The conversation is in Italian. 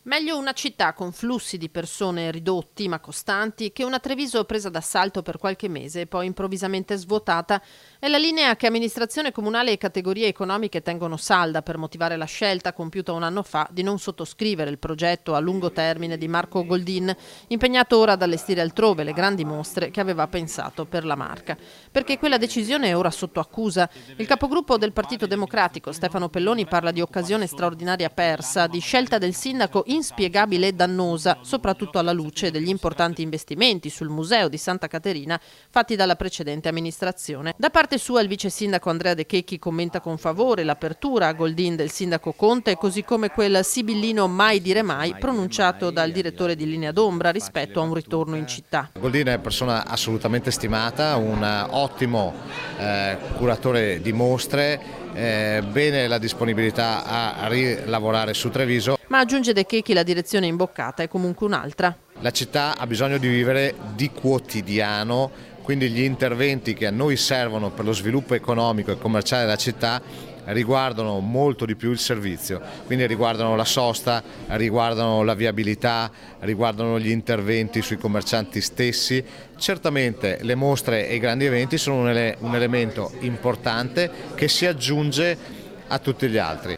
Meglio una città con flussi di persone ridotti ma costanti che una Treviso presa d'assalto per qualche mese e poi improvvisamente svuotata. È la linea che amministrazione comunale e categorie economiche tengono salda per motivare la scelta compiuta un anno fa di non sottoscrivere il progetto a lungo termine di Marco Goldin, impegnato ora ad allestire altrove le grandi mostre che aveva pensato per la Marca. Perché quella decisione è ora sotto accusa. Il capogruppo del Partito Democratico, Stefano Pelloni, parla di occasione straordinaria persa, di scelta del sindaco inspiegabile e dannosa, soprattutto alla luce degli importanti investimenti sul museo di Santa Caterina fatti dalla precedente amministrazione. Da parte sua il vice sindaco Andrea De Checchi commenta con favore l'apertura a Goldin del sindaco Conte, così come quel sibillino mai dire mai pronunciato dal direttore di Linea d'Ombra rispetto a un ritorno in città. Goldin è una persona assolutamente stimata, un ottimo curatore di mostre, bene la disponibilità a rilavorare su Treviso. Ma aggiunge De Checchi, la direzione imboccata è comunque un'altra. La città ha bisogno di vivere di quotidiano, quindi gli interventi che a noi servono per lo sviluppo economico e commerciale della città riguardano molto di più il servizio, quindi riguardano la sosta, riguardano la viabilità, riguardano gli interventi sui commercianti stessi. Certamente le mostre e i grandi eventi sono un elemento importante che si aggiunge a tutti gli altri.